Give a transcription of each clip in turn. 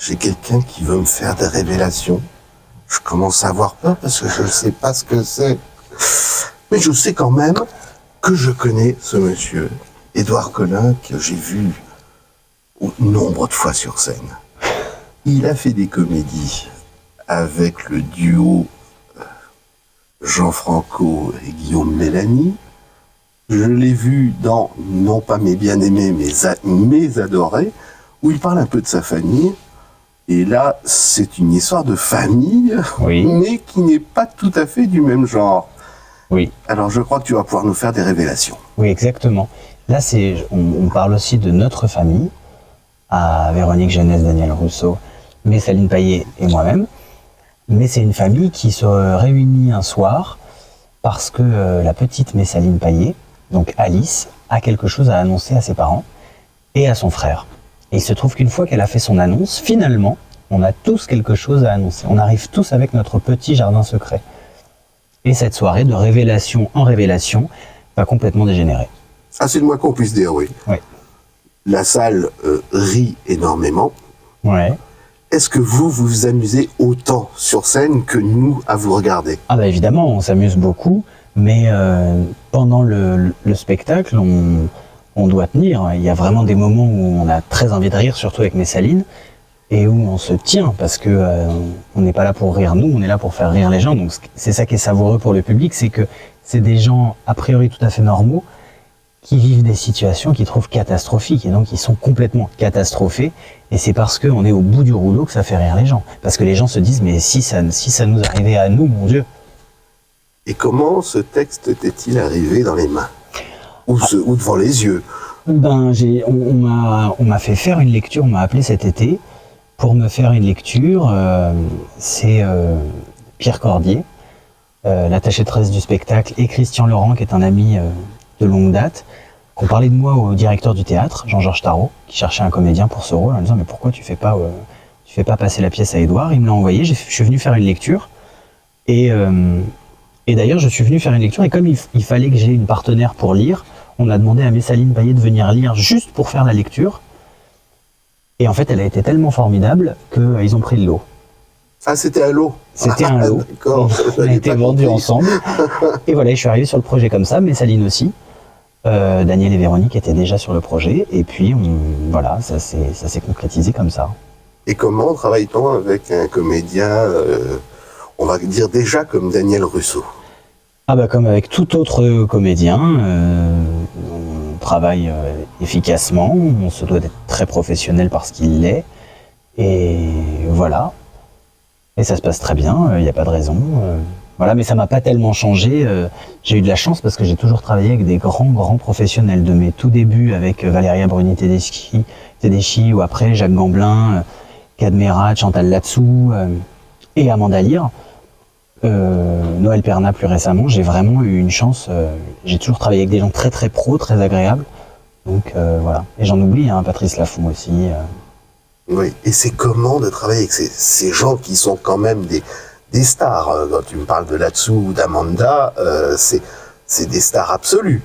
j'ai quelqu'un qui veut me faire des révélations. Je commence à avoir peur parce que je ne sais pas ce que c'est. Mais je sais quand même que je connais ce monsieur, Édouard Collin, que j'ai vu nombre de fois sur scène. Il a fait des comédies avec le duo Jean Franco et Guillaume Mélanie. Je l'ai vu dans, non pas mes bien-aimés, mes adorés, où il parle un peu de sa famille. Et là, c'est une histoire de famille, Oui. mais qui n'est pas tout à fait du même genre. Oui. Alors je crois que tu vas pouvoir nous faire des révélations. Oui, exactement. Là, on parle aussi de notre famille, à Véronique Jeunesse, Daniel Rousseau, Messaline Payet et moi-même. Mais c'est une famille qui se réunit un soir parce que la petite Messaline Payet, donc Alice, a quelque chose à annoncer à ses parents et à son frère. Et il se trouve qu'une fois qu'elle a fait son annonce, finalement, on a tous quelque chose à annoncer. On arrive tous avec notre petit jardin secret. Et cette soirée, de révélation en révélation, va complètement dégénérer. Ah, c'est le moins qu'on puisse dire, oui. Oui. La salle rit énormément. Ouais. Est-ce que vous vous amusez autant sur scène que nous à vous regarder? Ah bah évidemment, on s'amuse beaucoup, mais pendant le spectacle, on doit tenir. Il y a vraiment des moments où on a très envie de rire, surtout avec Messaline, et où on se tient, parce que on n'est pas là pour rire nous, on est là pour faire rire les gens. Donc c'est ça qui est savoureux pour le public, c'est que c'est des gens a priori tout à fait normaux, qui vivent des situations qu'ils trouvent catastrophiques, et donc ils sont complètement catastrophés, et c'est parce qu'on est au bout du rouleau que ça fait rire les gens. Parce que les gens se disent, mais si ça nous arrivait à nous, mon Dieu. Et comment ce texte t'est-il arrivé dans les mains ou devant les yeux? Ben, on m'a fait faire une lecture, on m'a appelé cet été pour me faire une lecture. C'est Pierre Cordier, l'attaché de presse du spectacle, et Christian Laurent, qui est un ami de longue date, qui ont parlé de moi au directeur du théâtre, Jean-Georges Tarot, qui cherchait un comédien pour ce rôle, en disant mais pourquoi tu fais pas passer la pièce à Édouard? Il me l'a envoyé, je suis venu faire une lecture, et d'ailleurs je suis venu faire une lecture, et comme il fallait que j'ai une partenaire pour lire, on a demandé à Messaline Payet de venir lire juste pour faire la lecture, et en fait elle a été tellement formidable qu'ils ont pris le lot. Ah, c'était un lot. C'était un lot. D'accord. On a été vendus ensemble. Et voilà, je suis arrivé sur le projet comme ça, Messaline aussi. Daniel et Véronique étaient déjà sur le projet. Et puis, voilà, ça s'est concrétisé comme ça. Et comment travaille-t-on avec un comédien, on va dire déjà comme Daniel Rousseau? Ah bah comme avec tout autre comédien, on travaille efficacement, on se doit d'être très professionnel parce qu'il l'est. Et voilà. Et ça se passe très bien, il n'y a pas de raison. Voilà, mais ça m'a pas tellement changé. J'ai eu de la chance parce que j'ai toujours travaillé avec des grands professionnels. De mes tout débuts avec Valéria Bruni-Tedeschi, ou après Jacques Gamblin, Cadmerat, Chantal Latsou et Amanda Lear. Noël Perna plus récemment, j'ai vraiment eu une chance. J'ai toujours travaillé avec des gens très pros, très agréables. Donc voilà. Et j'en oublie, hein, Patrice Laffont aussi. Oui, et c'est comment de travailler avec ces gens qui sont quand même des stars. Quand tu me parles de Latsou ou d'Amanda, c'est des stars absolues.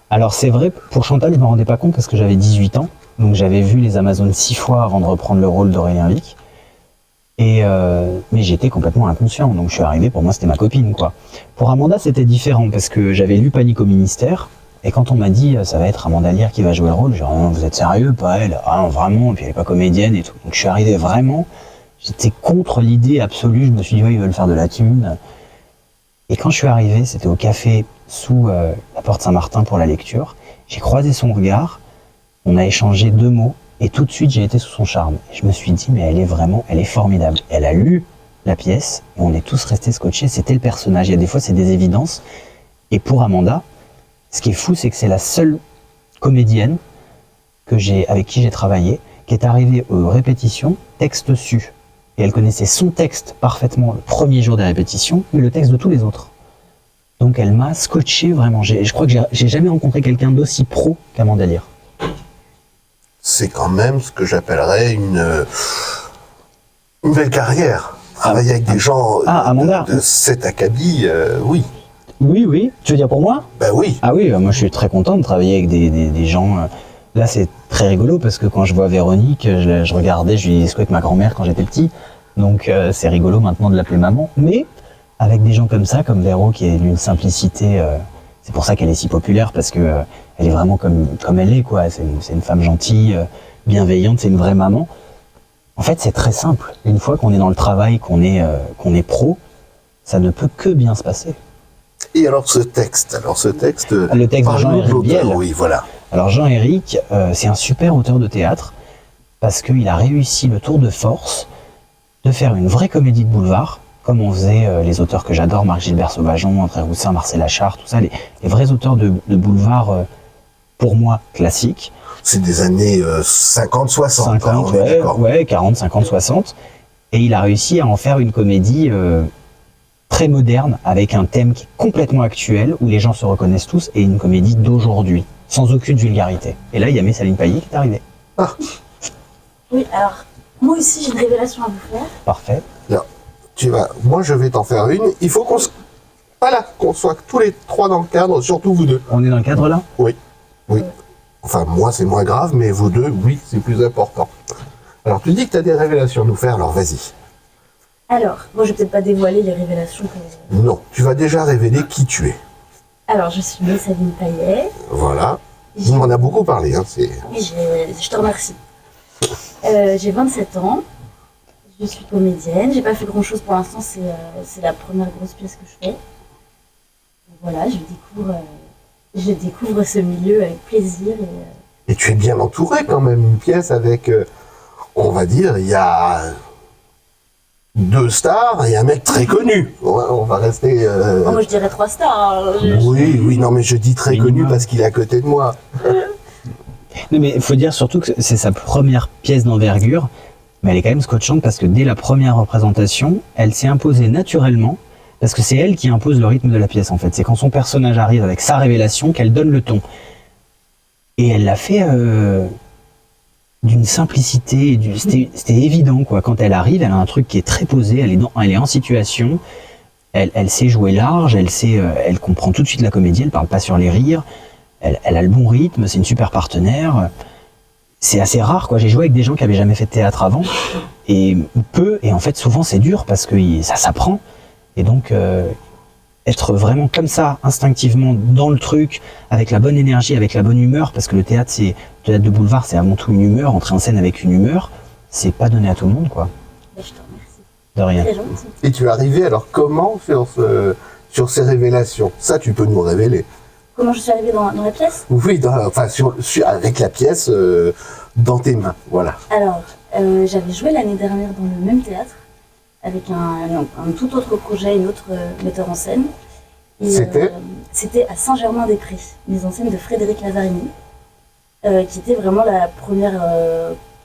Alors c'est vrai, pour Chantal, je ne me rendais pas compte parce que j'avais 18 ans. Donc j'avais vu les Amazones 6 fois avant de reprendre le rôle d'Aurélien Vic. Mais j'étais complètement inconscient. Donc je suis arrivé, pour moi c'était ma copine, quoi. Pour Amanda, c'était différent parce que j'avais lu Panique au ministère. Et quand on m'a dit ça va être Amanda Lear qui va jouer le rôle, j'ai dit oh, vous êtes sérieux, pas elle? Ah non, vraiment, et puis elle est pas comédienne et tout. Donc je suis arrivé vraiment, j'étais contre l'idée absolue, je me suis dit ouais, ils veulent faire de la thune. Et quand je suis arrivé, c'était au café sous la porte Saint-Martin pour la lecture, j'ai croisé son regard, on a échangé 2 mots, et tout de suite j'ai été sous son charme. Et je me suis dit mais elle est formidable. Elle a lu la pièce, et on est tous restés scotchés, c'était le personnage. Il y a des fois c'est des évidences, et pour Amanda, ce qui est fou, c'est que c'est la seule comédienne avec qui j'ai travaillé, qui est arrivée aux répétitions, texte su. Et elle connaissait son texte parfaitement le premier jour des répétitions, mais le texte de tous les autres. Donc elle m'a scotché vraiment. Je crois que j'ai jamais rencontré quelqu'un d'aussi pro qu'Amanda Lear. C'est quand même ce que j'appellerais une belle carrière. Travailler avec des gens de cet acabit, oui. Oui, tu veux dire pour moi? Ben oui. Ah oui, moi je suis très content de travailler avec des gens Là, c'est très rigolo parce que quand je vois Véronique, je regardais, je lui disais avec ma grand-mère quand j'étais petit. Donc, c'est rigolo maintenant de l'appeler maman. Mais avec des gens comme ça, comme Véro, qui est d'une simplicité, c'est pour ça qu'elle est si populaire parce que elle est vraiment comme elle est, quoi. C'est une femme gentille, bienveillante, c'est une vraie maman. En fait, c'est très simple. Une fois qu'on est dans le travail, qu'on est pro, ça ne peut que bien se passer. Et alors ce texte, Le texte de Jean-Éric Biel. Oui, voilà. Alors Jean-Éric, c'est un super auteur de théâtre parce qu'il a réussi le tour de force de faire une vraie comédie de boulevard, comme on faisait les auteurs que j'adore, Marc-Gilbert Sauvageon, André Roussin, Marcel Achard, tout ça, les vrais auteurs de boulevard, pour moi, classiques. C'est des années 50-60, 50, on est d'accord. ouais, 40, 50, 60. Et il a réussi à en faire une comédie très moderne, avec un thème qui est complètement actuel, où les gens se reconnaissent tous, et une comédie d'aujourd'hui, sans aucune vulgarité. Et là, il y a Messaline Payet qui est arrivée. Ah, Oui, alors, moi aussi, j'ai une révélation à vous faire. Parfait. là, moi je vais t'en faire une. Il faut qu'on soit tous les trois dans le cadre, surtout vous deux. On est dans le cadre là? Oui. Enfin, moi c'est moins grave, mais vous deux, oui, c'est plus important. Alors, tu dis que tu as des révélations à nous faire, alors vas-y. Alors, moi, je vais peut-être pas dévoiler les révélations que... Non, tu vas déjà révéler qui tu es. Alors, je suis Messaline Payet. Voilà. On m'en a beaucoup parlé, hein, c'est... Je te remercie. J'ai 27 ans. Je suis comédienne. J'ai pas fait grand-chose pour l'instant. C'est la première grosse pièce que je fais. Voilà, je découvre ce milieu avec plaisir. Et tu es bien entouré quand même, une pièce avec, on va dire, il y a 2 stars et un mec très connu. On va rester... Moi, je dirais 3 stars. Hein. Oui, non, mais je dis très connu parce qu'il est à côté de moi. Non, mais il faut dire surtout que c'est sa première pièce d'envergure, mais elle est quand même scotchante parce que dès la première représentation, elle s'est imposée naturellement, parce que c'est elle qui impose le rythme de la pièce en fait. C'est quand son personnage arrive avec sa révélation qu'elle donne le ton. Et elle l'a fait d'une simplicité, c'était évident quoi. Quand elle arrive, elle a un truc qui est très posé, elle est en situation, elle sait jouer large, elle comprend tout de suite la comédie, elle parle pas sur les rires, elle a le bon rythme, c'est une super partenaire. C'est assez rare quoi. J'ai joué avec des gens qui avaient jamais fait de théâtre avant et en fait souvent c'est dur parce que ça s'apprend et donc être vraiment comme ça, instinctivement dans le truc, avec la bonne énergie, avec la bonne humeur, parce que le théâtre de boulevard, c'est avant tout une humeur, entrer en scène avec une humeur, c'est pas donné à tout le monde, quoi. Je te remercie. De rien. Très gentil. Et tu es arrivé alors comment sur ces révélations? Ça, tu peux nous révéler. Comment je suis arrivée dans la pièce? Oui, avec la pièce dans tes mains, voilà. Alors, j'avais joué l'année dernière dans le même théâtre, avec un tout autre projet, une autre metteur en scène. Et, c'était à Saint-Germain-des-Prés, mise en scène de Frédéric Lazzarini, qui était vraiment la première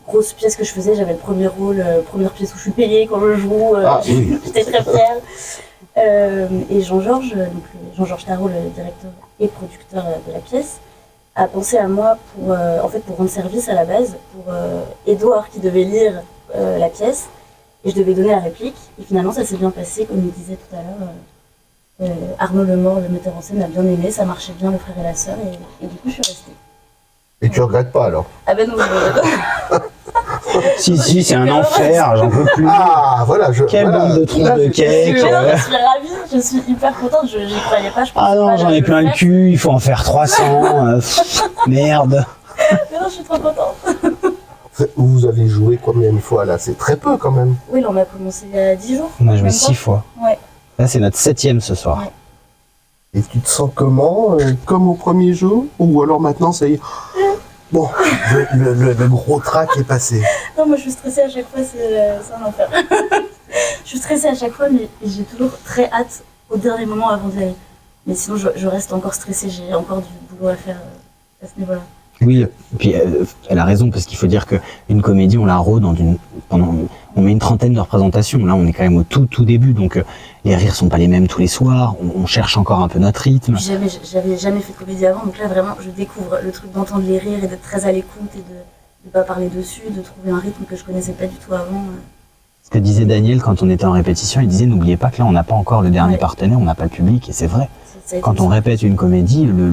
grosse pièce que je faisais. J'avais le premier rôle, première pièce où je suis payée quand je joue, oui. j'étais très fière. Et Jean-Georges Tarot, le directeur et producteur de la pièce, a pensé à moi pour rendre service à la base, pour Édouard qui devait lire la pièce. Et je devais donner la réplique, et finalement ça s'est bien passé, comme il disait tout à l'heure. Arnaud Lemort, le metteur en scène, a bien aimé, ça marchait bien, le frère et la sœur, et du coup je suis restée. Et tu regrettes pas alors? Ah ben non, Si, c'est un enfer, j'en peux plus. Ah, voilà, Quelle bande de trous de cake. mais non, je suis ravie, je suis hyper contente, je n'y croyais pas, je pensais Ah non, pas, j'en ai j'allais plein le faire. cul, il faut en faire 300. Merde. Mais non, je suis trop contente. Vous avez joué combien de fois là? C'est très peu quand même. Oui, là on a commencé il y a 10 jours. On a joué même 6 pas. fois. Ouais. Là, c'est notre 7e ce soir. Ouais. Et tu te sens comment? Comme au premier jour? Ou alors maintenant ça y est? Bon, le gros trac est passé. Non, moi je suis stressée à chaque fois, c'est un enfer. Je suis stressée à chaque fois, mais j'ai toujours très hâte au dernier moment avant d'y aller. Mais sinon, je reste encore stressée, j'ai encore du boulot à faire à ce niveau-là. Oui, et puis elle a raison, parce qu'il faut dire qu'une comédie, on la rôde on met une trentaine de représentations. Là, on est quand même au tout début, donc les rires sont pas les mêmes tous les soirs, on cherche encore un peu notre rythme. Puis j'avais jamais fait de comédie avant, donc là vraiment, je découvre le truc d'entendre les rires et d'être très à l'écoute et de ne pas parler dessus, de trouver un rythme que je connaissais pas du tout avant. Ce que disait Daniel quand on était en répétition, il disait n'oubliez pas que là, on n'a pas encore le dernier Ouais. partenaire, on n'a pas le public, et c'est vrai. C'est ça a été Quand on ça. répète une comédie, le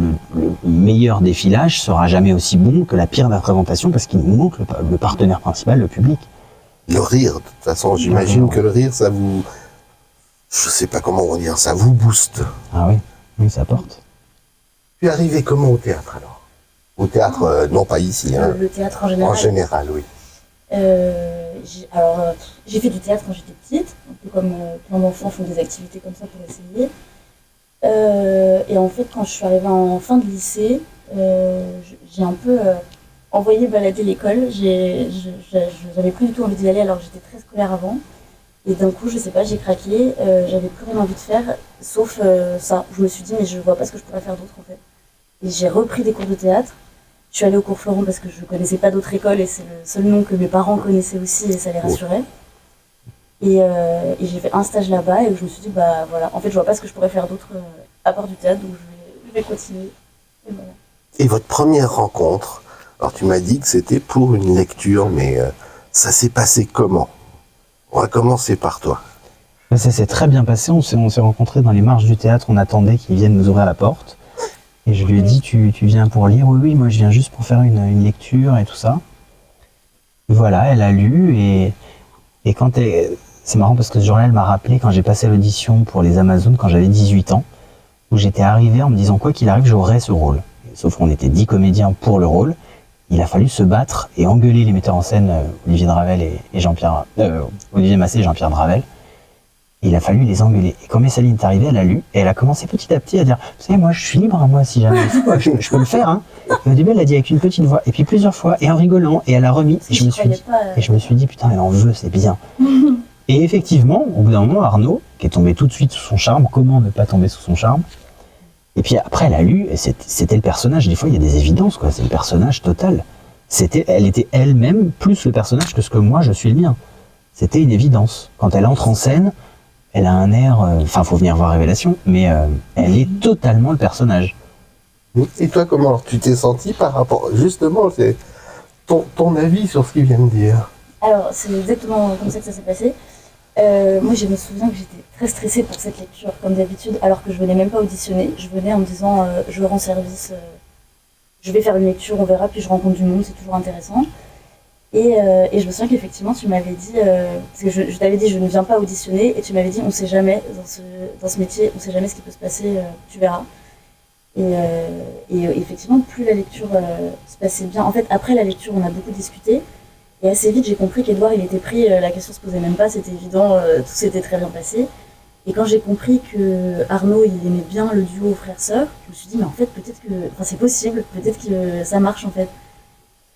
meilleur défilage sera jamais aussi bon que la pire de la présentation parce qu'il nous manque le partenaire principal, le public. Le rire, de toute façon, j'imagine que le rire, ça vous... Je sais pas comment on dire, ça vous booste. Ah oui, oui, ça porte. Tu es arrivé comment au théâtre alors? Au théâtre, non pas ici, hein. Le théâtre en général. En général, oui. J'ai fait du théâtre quand j'étais petite, un peu comme plein d'enfants font des activités comme ça pour essayer. Et en fait, quand je suis arrivée en fin de lycée, j'ai un peu envoyé balader l'école. J'avais plus du tout envie d'y aller alors que j'étais très scolaire avant. Et d'un coup, je sais pas, j'ai craqué, j'avais plus rien envie de faire, sauf ça. Je me suis dit, mais je vois pas ce que je pourrais faire d'autre en fait. Et j'ai repris des cours de théâtre. Je suis allée au cours Florent parce que je connaissais pas d'autres écoles et c'est le seul nom que mes parents connaissaient aussi et ça les rassurait. Et j'ai fait un stage là-bas et je me suis dit, bah voilà, en fait, je vois pas ce que je pourrais faire d'autre à part du théâtre, donc je vais continuer. Et voilà. Et votre première rencontre, alors tu m'as dit que c'était pour une lecture, mais ça s'est passé comment? On va commencer par toi. Ça s'est très bien passé, on s'est rencontrés dans les marches du théâtre, on attendait qu'ils viennent nous ouvrir la porte. Et je lui ai dit, tu viens pour lire? Oui, oui, moi je viens juste pour faire une lecture et tout ça. Voilà, elle a lu et quand c'est marrant parce que ce jour-là, elle m'a rappelé quand j'ai passé l'audition pour les Amazones quand j'avais 18 ans, où j'étais arrivé en me disant quoi qu'il arrive, j'aurai ce rôle. Sauf qu'on était 10 comédiens pour le rôle. Il a fallu se battre et engueuler les metteurs en scène, Olivier Dravel et Jean-Pierre, Olivier Massé et Jean-Pierre Dravel. Il a fallu les engueuler. Et quand Messaline est arrivée, elle a lu et elle a commencé petit à petit à dire, vous savez, moi je suis libre, moi si jamais il faut, je peux le faire. Hein. Et au début, elle a dit avec une petite voix, et puis plusieurs fois, et en rigolant, et elle a remis. Et je me suis dit, putain, elle en veut, c'est bien. Et effectivement, au bout d'un moment, Arnaud, qui est tombé tout de suite sous son charme, comment ne pas tomber sous son charme? Et puis après, elle a lu, et c'était le personnage. Des fois, il y a des évidences, quoi. C'est le personnage total. Elle était elle-même plus le personnage que ce que moi, je suis le mien. C'était une évidence. Quand elle entre en scène, elle a un air... Enfin, faut venir voir Révélation, mais elle est totalement le personnage. Et toi, comment tu t'es senti par rapport... Justement, c'est ton avis sur ce qu'il vient de dire. Alors, c'est exactement comme ça que ça s'est passé. Moi, je me souviens que j'étais très stressée pour cette lecture, comme d'habitude, alors que je venais même pas auditionner. Je venais en me disant, je rends service, je vais faire une lecture, on verra, puis je rencontre du monde, c'est toujours intéressant. Et je me souviens qu'effectivement, tu m'avais dit, parce que je t'avais dit, je ne viens pas auditionner, et tu m'avais dit, on sait jamais, dans ce métier, on sait jamais ce qui peut se passer, tu verras. Et effectivement, plus la lecture se passait bien. En fait, après la lecture, on a beaucoup discuté. Et assez vite, j'ai compris qu'Edouard, il était pris, la question se posait même pas, c'était évident, tout s'était très bien passé. Et quand j'ai compris que Arnaud, il aimait bien le duo frère-sœur, je me suis dit, mais en fait, peut-être que, enfin, c'est possible, peut-être que ça marche, en fait.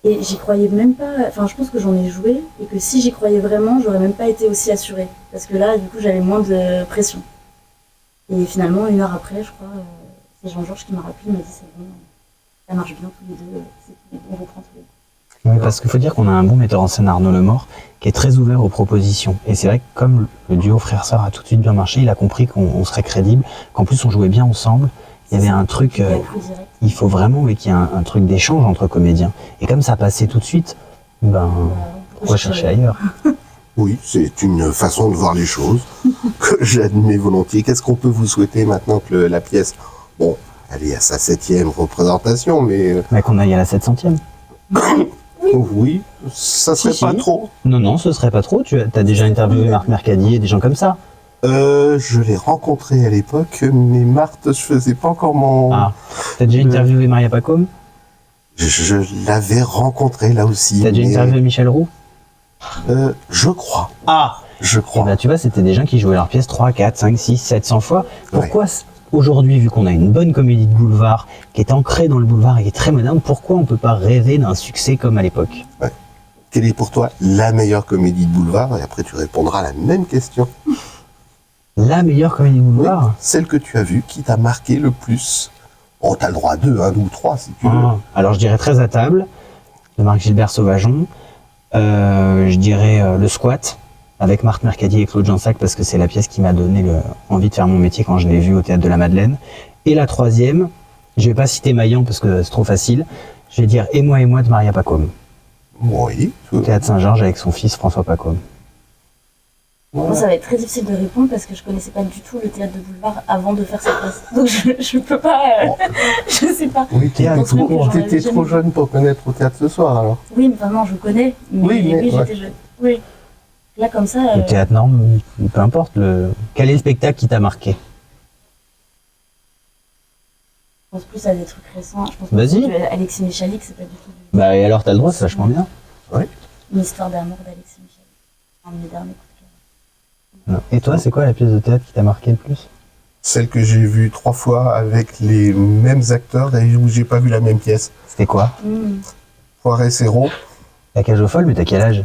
Et j'y croyais même pas, enfin, je pense que j'en ai joué, et que si j'y croyais vraiment, j'aurais même pas été aussi assurée. Parce que là, du coup, j'avais moins de pression. Et finalement, 1 heure après, je crois, c'est Jean-Georges qui m'a rappelé, il m'a dit, c'est bon, ça marche bien tous les deux, on reprend tous les deux. Oui, parce qu'il faut dire qu'on a un bon metteur en scène, Arnaud Lemort, qui est très ouvert aux propositions. Et c'est vrai que comme le duo frère-sœur a tout de suite bien marché, il a compris qu'on serait crédible, qu'en plus on jouait bien ensemble. Il y avait un truc, il faut vraiment qu'il y ait un truc d'échange entre comédiens. Et comme ça passait tout de suite, ben, pourquoi chercher ailleurs? Oui, c'est une façon de voir les choses que j'admets volontiers. Qu'est-ce qu'on peut vous souhaiter maintenant que la pièce, bon, elle est à sa 7e représentation, mais... Mais qu'on aille à la 700e. Oui, ça serait pas trop. Non, ce serait pas trop. Tu as déjà interviewé Marc Mercadier et des gens comme ça? Je l'ai rencontré à l'époque, mais Marthe, je faisais pas encore mon... Ah, t'as déjà interviewé Maria Pacôme? Je l'avais rencontré là aussi. T'as déjà interviewé Michel Roux? Je crois. Ah, je crois. Et ben, tu vois, c'était des gens qui jouaient leur pièce 3, 4, 5, 6, 700 fois. Pourquoi aujourd'hui, vu qu'on a une bonne comédie de boulevard, qui est ancrée dans le boulevard et qui est très moderne, pourquoi on peut pas rêver d'un succès comme à l'époque? Quelle est pour toi la meilleure comédie de boulevard? Et après, tu répondras à la même question. La meilleure comédie de boulevard? Oui, celle que tu as vue, qui t'a marqué le plus. Oh, t'as le droit à 2, 1 ou 3 si tu veux. Alors, je dirais Très à table, de Marc-Gilbert Sauvageon. Je dirais Le Squat, avec Marc Mercadier et Claude Jansac, parce que c'est la pièce qui m'a donné envie de faire mon métier quand je l'ai vue au Théâtre de la Madeleine. Et la 3e, je vais pas citer Maillan parce que c'est trop facile, je vais dire Et moi de Maria Pacôme. Oui. Au Théâtre Saint-Georges avec son fils François Pacôme. Moi, ça va être très difficile de répondre parce que je connaissais pas du tout le théâtre de boulevard avant de faire cette place. Donc je peux pas, je sais pas. Oui, Je pense même que j'en avais t'étais jamais trop vu. jeune pour connaître au théâtre ce soir, alors. Oui, mais vraiment, je connais. Mais Oui, mais, ouais. j'étais jeune. Oui. Là, comme ça. Le théâtre, non, peu importe. Quel est le spectacle qui t'a marqué? Je pense plus à des trucs récents. Je pense Vas-y. plus à Alexis Michalik, c'est pas du tout Bah, et alors, t'as le droit, c'est vachement bien. une histoire d'amour d'Alexis Michalik. Un de mes derniers coups de cœur. Et toi, c'est quoi la pièce de théâtre qui t'a marqué le plus? Celle que j'ai vue 3 fois avec les mêmes acteurs et où j'ai pas vu la même pièce. C'était quoi? Poiré Serrault. La cage aux folles, mais t'as quel âge?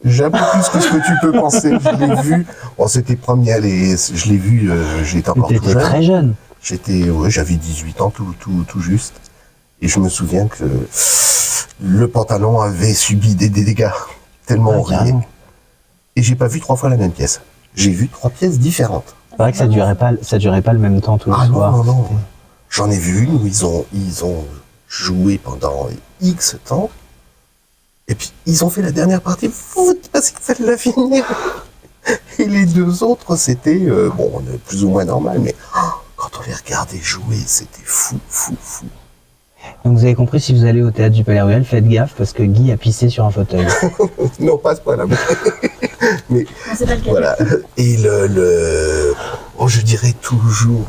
J'ai un peu plus que ce que tu peux penser. Je l'ai vu. Bon, c'était premier, je l'ai vu, j'étais encore tout T'étais jeune. très jeune. J'avais 18 ans tout juste. Et je me souviens que le pantalon avait subi des dégâts tellement horribles. Carrément. Et j'ai pas vu 3 fois la même pièce. J'ai vu 3 pièces différentes. C'est vrai que ça durait pas le même temps tous les Ah soirs. non. J'en ai vu une où ils ont joué pendant X temps. Et puis, ils ont fait la dernière partie parce qu'il fallait la finir. Et les 2 autres, c'était, plus ou moins normal, mais quand on les regardait jouer, c'était fou. Donc vous avez compris, si vous allez au théâtre du Palais Royal, faites gaffe parce que Guy a pissé sur un fauteuil. Non, pas à ce point-là. Mais Non, c'est pas le cas. voilà. Et je dirais toujours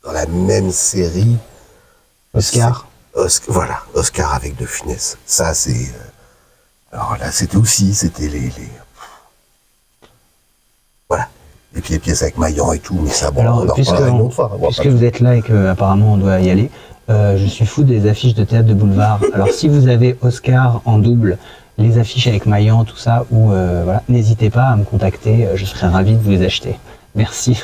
dans la même série. Oscar. Voilà, Oscar avec De Funès. Ça, c'est. Alors là, c'était les. Voilà. Et puis les pièces avec Maillan et tout, mais ça, bon, Alors, on en reparlera une autre fois. puisque vous êtes là et qu'apparemment on doit y aller, je suis fou des affiches de théâtre de boulevard. Alors si vous avez Oscar en double, les affiches avec Maillan, tout ça, ou voilà, n'hésitez pas à me contacter, je serai ravi de vous les acheter. Merci.